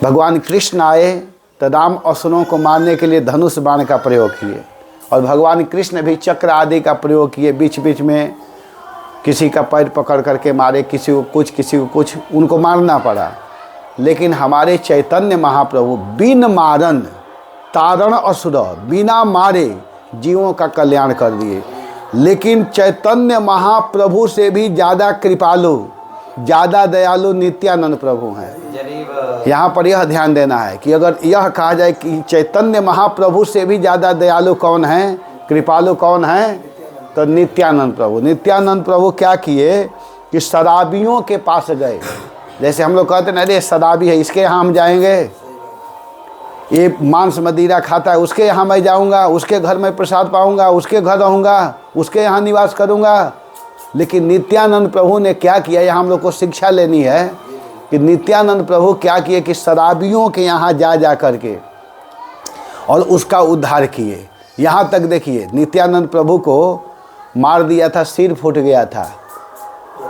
भगवान कृष्ण आए तो राम असुरों को मारने के लिए धनुष बाण का प्रयोग किए, और भगवान कृष्ण भी चक्र आदि का प्रयोग किए। बीच बीच में किसी का पैर पकड़ करके मारे, किसी को कुछ किसी को कुछ, उनको मारना पड़ा। लेकिन हमारे चैतन्य महाप्रभु बिन मारन तारण असुर, बिना मारे जीवों का कल्याण कर दिए। लेकिन चैतन्य महाप्रभु से भी ज़्यादा कृपालु, ज़्यादा दयालु नित्यानंद प्रभु हैं। यहाँ पर यह ध्यान देना है कि अगर यह कहा जाए कि चैतन्य महाप्रभु से भी ज़्यादा दयालु कौन है, कृपालु कौन है, तो नित्यानंद प्रभु। नित्यानंद प्रभु क्या किए कि शराबियों के पास गए। जैसे हम लोग कहते हैं ना, अरे शराबी है, इसके यहाँ हम जाएंगे, ये मांस मदिरा खाता है, उसके यहाँ मैं जाऊँगा, उसके घर में प्रसाद पाऊँगा, उसके घर रहूँगा, उसके यहाँ निवास करूँगा। लेकिन नित्यानंद प्रभु ने क्या किया, यहाँ हम लोग को शिक्षा लेनी है कि नित्यानंद प्रभु क्या किए कि शराबियों के यहाँ जा करके और उसका उद्धार किए। यहाँ तक देखिए, नित्यानंद प्रभु को मार दिया था, सिर फूट गया था।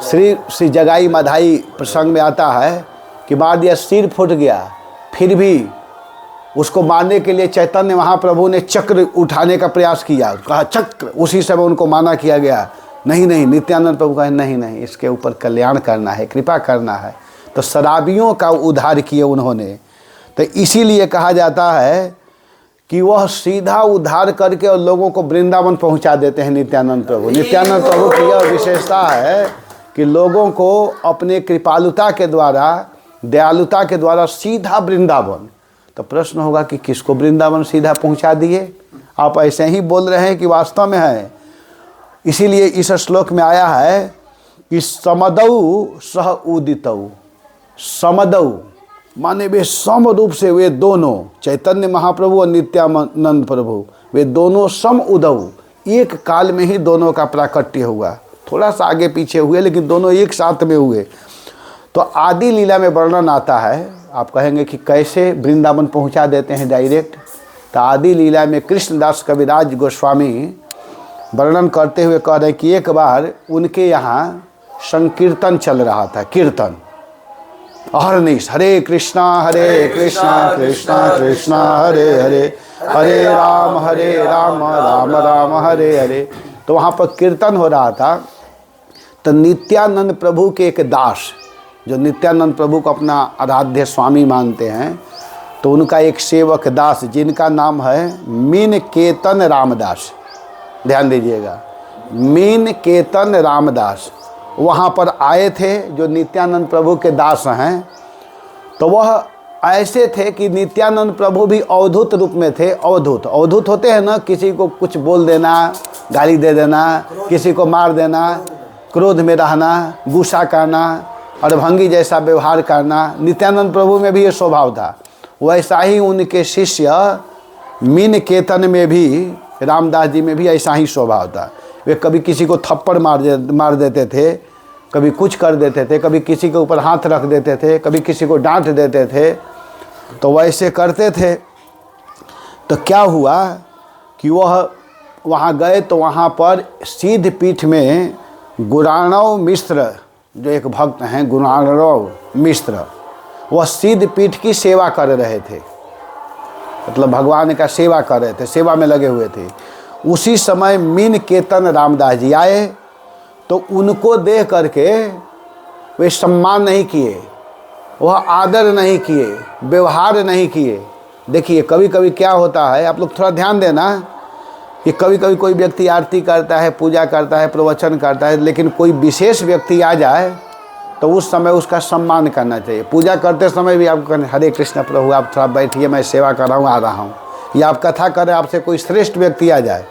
श्री जगाई मधाई प्रसंग में आता है कि मार दिया, सिर फूट गया, फिर भी उसको मारने के लिए चैतन्य महाप्रभु ने चक्र उठाने का प्रयास किया, कहा चक्र, उसी समय उनको माना किया गया। नहीं, नित्यानंद प्रभु कहे नहीं, इसके ऊपर कल्याण करना है, कृपा करना है। तो शराबियों का उद्धार किए उन्होंने। तो इसीलिए कहा जाता है कि वह सीधा उद्धार करके और लोगों को वृंदावन पहुंचा देते हैं नित्यानंद प्रभु। नित्यानंद प्रभु की यह विशेषता है कि लोगों को अपने कृपालुता के द्वारा, दयालुता के द्वारा सीधा वृंदावन। तो प्रश्न होगा कि किसको वृंदावन सीधा पहुंचा दिए? आप ऐसे ही बोल रहे हैं कि वास्तव में है। इसीलिए इस श्लोक में आया है कि समदौ सह उदितौ। समदौ माने वे सम रूप से, वे दोनों चैतन्य महाप्रभु और नित्यानंद प्रभु, वे दोनों सम उदौ, एक काल में ही दोनों का प्राकट्य हुआ। थोड़ा सा आगे पीछे हुए लेकिन दोनों एक साथ में हुए। तो आदि लीला में वर्णन आता है। आप कहेंगे कि कैसे वृंदावन पहुंचा देते हैं डायरेक्ट? तो आदि लीला में कृष्णदास कविराज गोस्वामी वर्णन करते हुए कह रहे हैं कि एक बार उनके यहाँ संकीर्तन चल रहा था, कीर्तन अहरनिश, हरे कृष्णा कृष्णा कृष्णा हरे हरे, हरे राम राम राम हरे हरे। तो वहाँ पर कीर्तन हो रहा था। तो नित्यानंद प्रभु के एक दास, जो नित्यानंद प्रभु को अपना आराध्य स्वामी मानते हैं, तो उनका एक सेवक दास जिनका नाम है मीन केतन रामदास, ध्यान दीजिएगा, मीन केतन रामदास वहाँ पर आए थे, जो नित्यानंद प्रभु के दास हैं। तो वह ऐसे थे कि नित्यानंद प्रभु भी अवधूत रूप में थे। अवधूत होते हैं ना, किसी को कुछ बोल देना, गाली दे देना, किसी को मार देना, क्रोध में रहना, गुस्सा करना, अड़भंगी जैसा व्यवहार करना। नित्यानंद प्रभु में भी ये स्वभाव था। वैसा ही उनके शिष्य मीन केतन में भी, रामदास जी में भी ऐसा ही स्वभाव था। वे कभी किसी को थप्पड़ मार देते थे, कभी कुछ कर देते थे, कभी किसी के ऊपर हाथ रख देते थे, कभी किसी को डांट देते थे। तो वैसे करते थे। तो क्या हुआ कि वह वहाँ गए तो वहाँ पर सिद्ध पीठ में गुणाणव मिश्र, जो एक भक्त हैं गुणाणव मिश्र, वह सिद्ध पीठ की सेवा कर रहे थे, मतलब भगवान का सेवा कर रहे थे, सेवा में लगे हुए थे। उसी समय मीन केतन रामदास जी आए। तो उनको देख करके वे सम्मान नहीं किए, वह आदर नहीं किए, व्यवहार नहीं किए। देखिए कभी कभी क्या होता है, आप लोग थोड़ा ध्यान देना कि कभी कभी कोई व्यक्ति आरती करता है, पूजा करता है, प्रवचन करता है, लेकिन कोई विशेष व्यक्ति आ जाए तो उस समय उसका सम्मान करना चाहिए। पूजा करते समय भी आप कहते हरे कृष्ण प्रभु, आप थोड़ा बैठिए, मैं सेवा कर रहा हूँ, आ रहा हूँ। या आप कथा करें, आपसे कोई श्रेष्ठ व्यक्ति आ जाए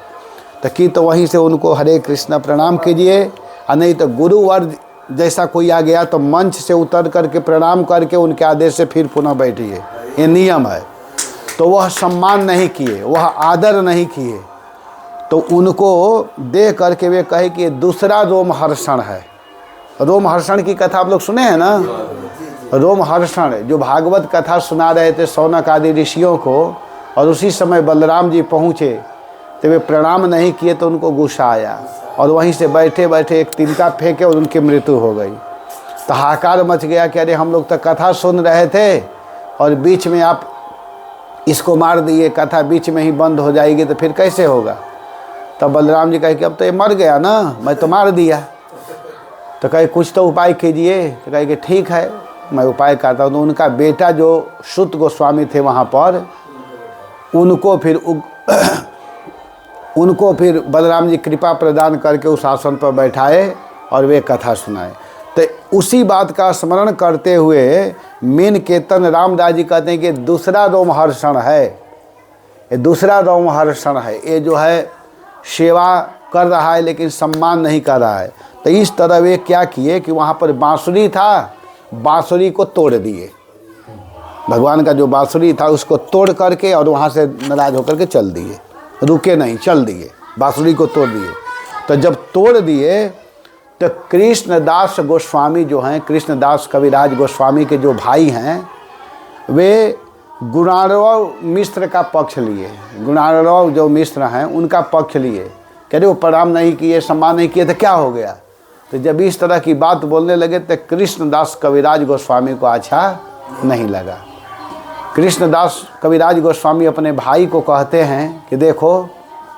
तो वहीं से उनको हरे कृष्ण प्रणाम कीजिए। और नहीं तो गुरुवर जैसा कोई आ गया तो मंच से उतर करके प्रणाम करके उनके आदेश से फिर पुनः बैठिए, ये नियम है। तो वह सम्मान नहीं किए, वह आदर नहीं किए। तो उनको देख करके वे कहे कि दूसरा रोमहर्षण है। रोमहर्षण की कथा आप लोग सुने हैं ना? रोमहर्षण जो भागवत कथा सुना रहे थे शौनक आदि ऋषियों को, और उसी समय बलराम जी पहुँचे तो वे प्रणाम नहीं किए तो उनको गुस्सा आया और वहीं से बैठे बैठे एक तिनका फेंके और उनकी मृत्यु हो गई। तो हाहाकार मच गया कि अरे हम लोग तो कथा सुन रहे थे और बीच में आप इसको मार दिए, कथा बीच में ही बंद हो जाएगी तो फिर कैसे होगा। तब बलराम जी कहे कि अब तो ये मर गया ना, मैं तो मार दिया। तो कहे कुछ तो उपाय कीजिए। तो कहे कि ठीक है मैं उपाय करता हूँ। तो उनका बेटा जो सुत गोस्वामी थे वहाँ पर, उनको फिर बलराम जी कृपा प्रदान करके उस आसन पर बैठाए और वे कथा सुनाए। तो उसी बात का स्मरण करते हुए मीन केतन रामदास जी कहते हैं कि दूसरा रोमहर्षण है, ये दूसरा रोमहर्षण है। ये जो है सेवा कर रहा है लेकिन सम्मान नहीं कर रहा है। तो इस तरह वे क्या किए कि वहाँ पर बांसुरी था, बांसुरी को तोड़ दिए। भगवान का जो बांसुरी था उसको तोड़ करके और वहाँ से नाराज होकर के चल दिए, रुके नहीं, चल दिए, बांसुरी को तोड़ दिए। तो जब तोड़ दिए तो कृष्णदास गोस्वामी जो हैं, कृष्णदास कविराज गोस्वामी के जो भाई हैं, वे गुणार्णव मिश्र का पक्ष लिए। गुणार्णव जो मिश्र हैं उनका पक्ष लिए। कह रहे वो प्रणाम नहीं किए, सम्मान नहीं किए तो क्या हो गया। तो जब इस तरह की बात बोलने लगे तो कृष्णदास कविराज गोस्वामी को अच्छा नहीं लगा। कृष्णदास कविराज गोस्वामी अपने भाई को कहते हैं कि देखो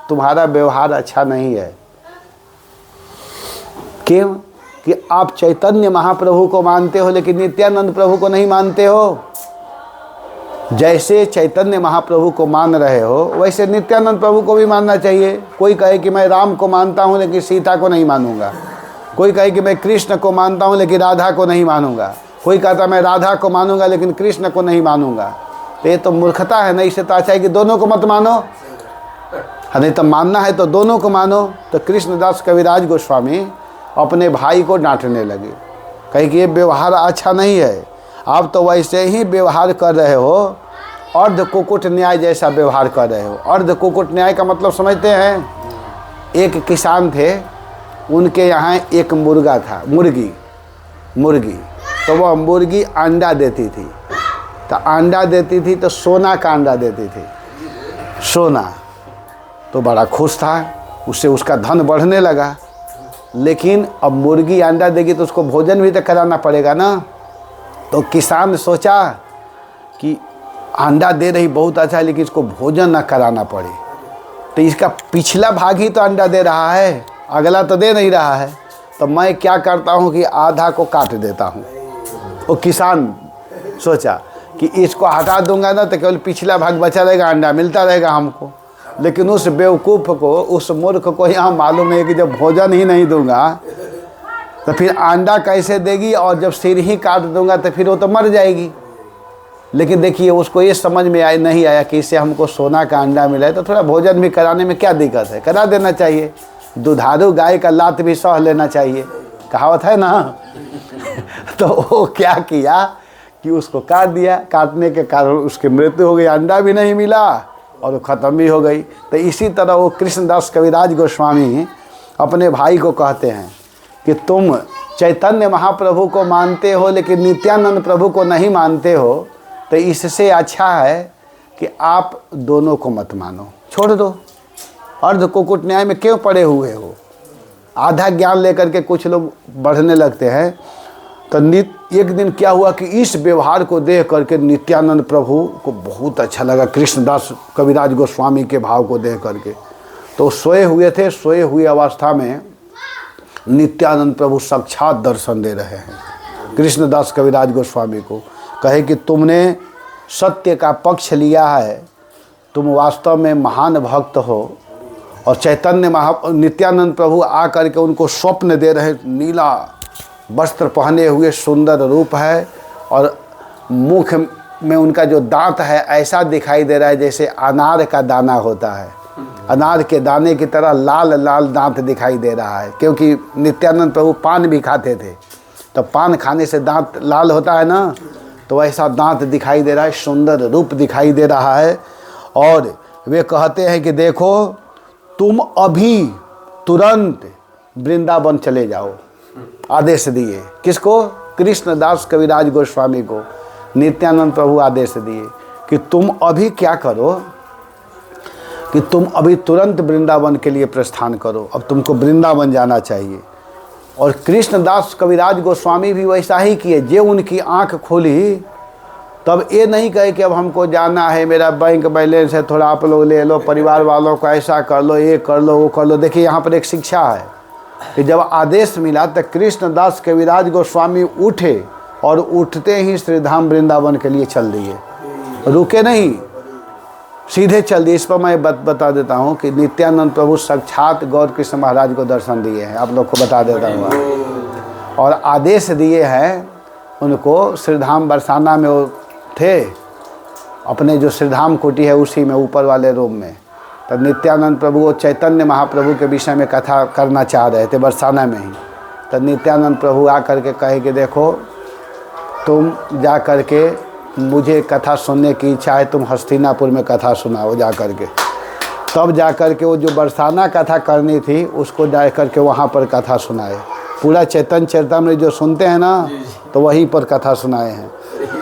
तुम्हारा व्यवहार अच्छा नहीं है। क्यों? कि आप चैतन्य महाप्रभु को मानते हो लेकिन नित्यानंद प्रभु को नहीं मानते हो। जैसे चैतन्य महाप्रभु को मान रहे हो वैसे नित्यानंद प्रभु को भी मानना चाहिए। कोई कहे कि मैं राम को मानता हूँ लेकिन सीता को नहीं मानूंगा, कोई कहे कि मैं कृष्ण को मानता हूँ लेकिन राधा को नहीं मानूंगा, कोई कहता मैं राधा को मानूंगा लेकिन कृष्ण को नहीं मानूंगा। तो ये तो मूर्खता है ना। इससे तो अच्छा है कि दोनों को मत मानो, नहीं तो मानना है तो दोनों को मानो। तो कृष्णदास कविराज गोस्वामी अपने भाई को डांटने लगे, कहे कि ये व्यवहार अच्छा नहीं है, आप तो वैसे ही व्यवहार कर रहे हो, अर्ध कुकुट न्याय जैसा व्यवहार कर रहे हो। अर्ध कुकुट न्याय का मतलब समझते हैं? एक किसान थे, उनके यहाँ एक मुर्गा था, मुर्गी। तो वह मुर्गी अंडा देती थी, तो अंडा देती थी तो सोना का अंडा देती थी, सोना। तो बड़ा खुश था, उससे उसका धन बढ़ने लगा। लेकिन अब मुर्गी अंडा देगी तो उसको भोजन भी तो कराना पड़ेगा ना। तो किसान सोचा कि अंडा दे रही बहुत अच्छा है लेकिन इसको भोजन ना कराना पड़े, तो इसका पिछला भाग ही तो अंडा दे रहा है, अगला तो दे नहीं रहा है। तो मैं क्या करता हूँ कि आधा को काट देता हूँ। वो किसान सोचा कि इसको हटा दूंगा ना तो केवल पिछला भाग बचा रहेगा, अंडा मिलता रहेगा हमको। लेकिन उस बेवकूफ़ को, उस मूर्ख को यहाँ मालूम नहीं कि जब भोजन ही नहीं दूंगा तो फिर अंडा कैसे देगी, और जब सिर ही काट दूंगा तो फिर वो तो मर जाएगी। लेकिन देखिए उसको ये समझ में नहीं आया कि इससे हमको सोना का अंडा मिला है तो थोड़ा भोजन भी कराने में क्या दिक्कत है, करा देना चाहिए। दुधारू गाय का लात भी सह लेना चाहिए, कहावत है ना। तो वो क्या किया कि उसको काट दिया। काटने के कारण उसकी मृत्यु हो गई, अंडा भी नहीं मिला और वो ख़त्म भी हो गई। तो इसी तरह वो कृष्णदास कविराज गोस्वामी अपने भाई को कहते हैं कि तुम चैतन्य महाप्रभु को मानते हो लेकिन नित्यानंद प्रभु को नहीं मानते हो, तो इससे अच्छा है कि आप दोनों को मत मानो, छोड़ दो। अर्ध कुकुट न्याय में क्यों पड़े हुए हो? आधा ज्ञान लेकर के कुछ लोग बढ़ने लगते हैं। तो एक दिन क्या हुआ कि इस व्यवहार को देख करके नित्यानंद प्रभु को बहुत अच्छा लगा, कृष्णदास कविराज गोस्वामी के भाव को देख करके। तो सोए हुए थे, सोए हुई अवस्था में नित्यानंद प्रभु साक्षात दर्शन दे रहे हैं कृष्णदास कविराज गोस्वामी को। कहे कि तुमने सत्य का पक्ष लिया है, तुम वास्तव में महान भक्त हो। और चैतन्य नित्यानंद प्रभु आ करके उनको स्वप्न दे रहे, नीला वस्त्र पहने हुए सुंदर रूप है और मुख में उनका जो दांत है ऐसा दिखाई दे रहा है जैसे अनार का दाना होता है, अनार के दाने की तरह लाल लाल दांत दिखाई दे रहा है। क्योंकि नित्यानंद प्रभु पान भी खाते थे, तो पान खाने से दांत लाल होता है ना, तो ऐसा दांत दिखाई दे रहा है, सुंदर रूप दिखाई दे रहा है। और वे कहते हैं कि देखो तुम अभी तुरंत वृंदावन चले जाओ, आदेश दिए। किसको? कृष्णदास कविराज गोस्वामी को नित्यानंद प्रभु आदेश दिए कि तुम अभी क्या करो कि तुम अभी तुरंत वृंदावन के लिए प्रस्थान करो, अब तुमको वृंदावन जाना चाहिए। और कृष्णदास कविराज गोस्वामी भी वैसा ही किए। जो उनकी आंख खोली तब ये नहीं कहे कि अब हमको जाना है, मेरा बैंक बैलेंस है, थोड़ा आप लोग ले लो, परिवार वालों को ऐसा कर लो, ये कर लो, वो कर लो। देखिए यहाँ पर एक शिक्षा है कि जब आदेश मिला तो कृष्णदास कविराज गोस्वामी उठे और उठते ही श्रीधाम वृंदावन के लिए चल दिए, रुके नहीं, सीधे चल दिए। इस पर मैं बता देता हूँ कि नित्यानंद प्रभु साक्षात गौर कृष्ण महाराज को दर्शन दिए हैं, आप लोग को बता देता हूँ, और आदेश दिए हैं उनको। श्रीधाम बरसाना में वो थे, अपने जो श्रीधाम कुटी है उसी में ऊपर वाले रूम में। तो नित्यानंद प्रभु वो चैतन्य महाप्रभु के विषय में कथा करना चाह रहे थे बरसाना में ही। तो नित्यानंद प्रभु आ करके कहे कि देखो तुम जा करके, मुझे कथा सुनने की इच्छा है, तुम हस्तिनापुर में कथा सुनाओ जा करके। तब जा करके वो जो बरसाना कथा करनी थी उसको जा करके वहाँ पर कथा सुनाए। पूरा चैतन्य चरितामृत जो सुनते हैं ना, तो वहीं पर कथा सुनाए हैं।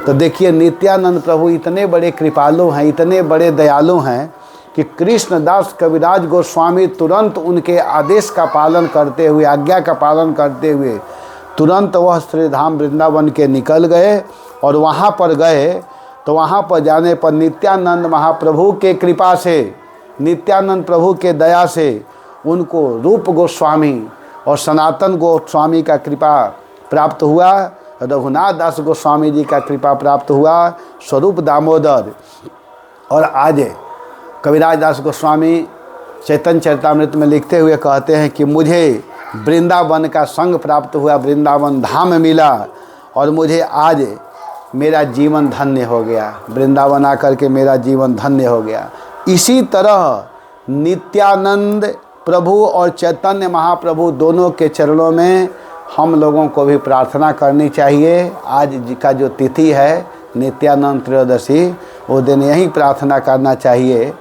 तो देखिए नित्यानंद प्रभु इतने बड़े कृपालु हैं, इतने बड़े दयालु हैं कि कृष्णदास कविराज गोस्वामी तुरंत उनके आदेश का पालन करते हुए, आज्ञा का पालन करते हुए तुरंत वह श्रीधाम वृंदावन के निकल गए। और वहाँ पर गए तो वहाँ पर जाने पर नित्यानंद महाप्रभु के कृपा से, नित्यानंद प्रभु के दया से उनको रूप गोस्वामी और सनातन गोस्वामी का कृपा प्राप्त हुआ, रघुनाथ दास गोस्वामी जी का कृपा प्राप्त हुआ, स्वरूप दामोदर। और आज कविराज दास गोस्वामी चैतन्य चरितामृत में लिखते हुए कहते हैं कि मुझे वृंदावन का संग प्राप्त हुआ, वृंदावन धाम मिला, और मुझे आज मेरा जीवन धन्य हो गया, वृंदावन आकर के मेरा जीवन धन्य हो गया। इसी तरह नित्यानंद प्रभु और चैतन्य महाप्रभु दोनों के चरणों में हम लोगों को भी प्रार्थना करनी चाहिए। आज का जो तिथि है नित्यानंद त्रयोदशी, वो दिन यही प्रार्थना करना चाहिए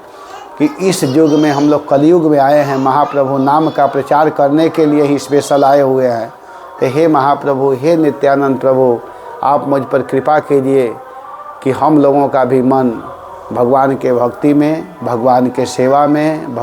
कि इस युग में हम लोग कलयुग में आए हैं, महाप्रभु नाम का प्रचार करने के लिए ही स्पेशल आए हुए हैं। तो हे महाप्रभु, हे नित्यानंद प्रभु, आप मुझ पर कृपा कीजिए कि हम लोगों का भी मन भगवान के भक्ति में, भगवान के सेवा में,